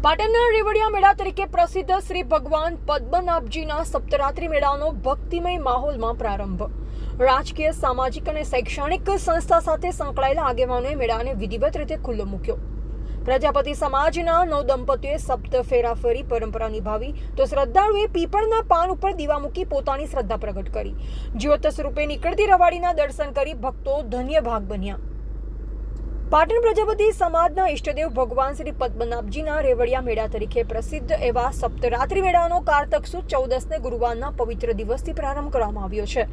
પાટણના રેવડિયા મેળા તરીકે પ્રસિદ્ધ શ્રી ભગવાન પદ્મનાભજીના સપ્તરાત્રિ મેળાનો ભક્તિમય માહોલમાં પ્રારંભ. રાજકીય, સામાજિક અને શૈક્ષણિક સંસ્થા સાથે સંકળાયેલા આગેવાનોએ મેળાને વિધિવત રીતે ખુલ્લો મૂક્યો. પ્રજાપતિ સમાજના નવદંપતીઓએ સપ્ત ફેરા ફરી પરંપરા નિભાવી તો શ્રદ્ધાળુએ પીપળના પાન ઉપર દીવા મૂકી પોતાની શ્રદ્ધા પ્રગટ કરી. જ્યોત સ્વરૂપે નીકળતી રવાડીના દર્શન કરી ભક્તો ધન્ય ભાગ બન્યા. પાટણ પ્રજાપતિ સમાજના ઇષ્ટદેવ ભગવાન શ્રી પદ્મનાભજીના રેવડિયા મેળા તરીકે પ્રસિદ્ધ એવા સપ્તરાત્રિ મેળાનો કારતક સુદ 14ને ગુરુવારના પવિત્ર દિવસથી પ્રારંભ કરવામાં આવ્યો છે.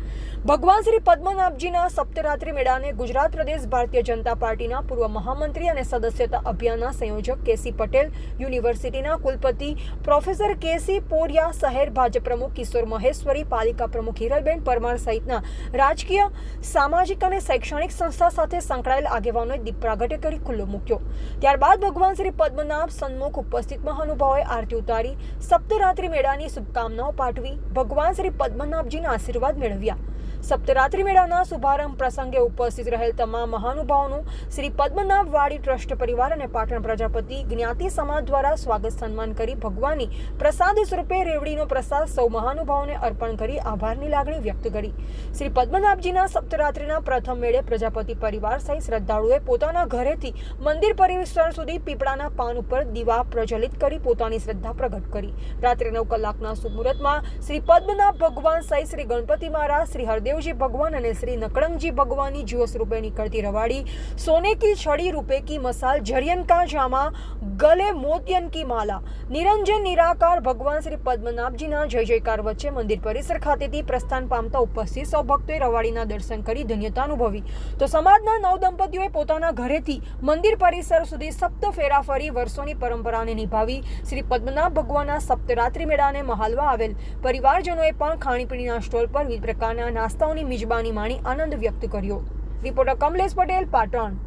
ભગવાન શ્રી પદ્મનાભજીના સપ્તરાત્રિ મેળાને ગુજરાત પ્રદેશ ભારતીય જનતા પાર્ટીના પૂર્વ મહામંત્રી અને સદસ્યતા અભિયાનના સંયોજક કેસી પટેલ, યુનિવર્સિટીના કુલપતિ પ્રોફેસર કેસી પોરિયા, શહેર ભાજપ પ્રમુખ કિશોર મહેશ્વરી, પાલિકા પ્રમુખ હિરલબેન પરમાર સહિતના રાજકીય, સામાજિક અને શૈક્ષણિક સંસ્થા સાથે સંકળાયેલ આગેવાનોએ દીપ પ્રાગટ્ય કરી ખુલ્લો મૂક્યો. ત્યારબાદ ભગવાન શ્રી પદ્મનાભ સન્મુખ ઉપસ્થિત મહાનુભાવોએ આરતી ઉતારી સપ્તરાત્રિ મેળાની શુભકામનાઓ પાઠવી ભગવાન શ્રી પદ્મનાભજીના આશીર્વાદ મેળવ્યા. સપ્તરાત્રિ મેળાના શુભારંભ પ્રસંગે ઉપસ્થિત રહેલ તમામ મહાનુભાવોનું શ્રી પદ્મનાભ વાડી ટ્રસ્ટ પરિવાર અને પાટણ પ્રજાપતિ જ્ઞાતિ સમાજ દ્વારા સ્વાગત સન્માન કરી ભગવાનની પ્રસાદ સ્વરૂપે રેવડીનો પ્રસાદ સૌ મહાનુભાવોને અર્પણ કરી આભારની લાગણી વ્યક્ત કરી. શ્રી પદ્મનાભજીના સપ્તરાત્રિના પ્રથમ મેળે પ્રજાપતિ પરિવાર સહિત શ્રદ્ધાળુએ પોતાના ઘરેથી મંદિર પરિસર સુધી પીપળાના પાન ઉપર દીવા પ્રજ્વલિત કરી પોતાની શ્રદ્ધા પ્રગટ કરી. રાત્રે 9 કલાકના શુભ મુહૂર્તમાં શ્રી પદ્મનાભ ભગવાન સહિત શ્રી ગણપતિ મહારાજ, શ્રી हरदेवजी भगवान અને શ્રી નકળંગજી ભગવાનની જ્યોત રૂપે નીકળતી રવાડી, સોને કી છડી રૂપે કી મસાલ, જરિયન કા જામા, ગલે મોતિયન કી માલા, નિરંજન નિરાકાર ભગવાન શ્રી પદ્મનાભજીના જય જયકાર વચ્ચે મંદિર પરિસર ખાતેથી પ્રસ્થાન પામતા ઉપસ્થિત સૌ ભક્તોએ રવાડીના દર્શન કરી ધન્યતા અનુભવી. તો સમાજના નવદંપતીઓએ પોતાના ઘરેથી મંદિર પરિસર સુધી સપ્ત ફેરા ફરી વર્ષોની પરંપરાને નિભાવી શ્રી પદ્મનાભ ભગવાનના સપ્તરાત્રિ મેળાને મહાલવા આવેલ પરિવારજનોએ પણ ખાણીપીણીના સ્ટોલ પર વિવિધ પ્રકારના નાસ્તાઓની મિજબાની માણી આનંદ વ્યક્ત કર્યો. રિપોર્ટર કમલેશ પટેલ, પાટણ.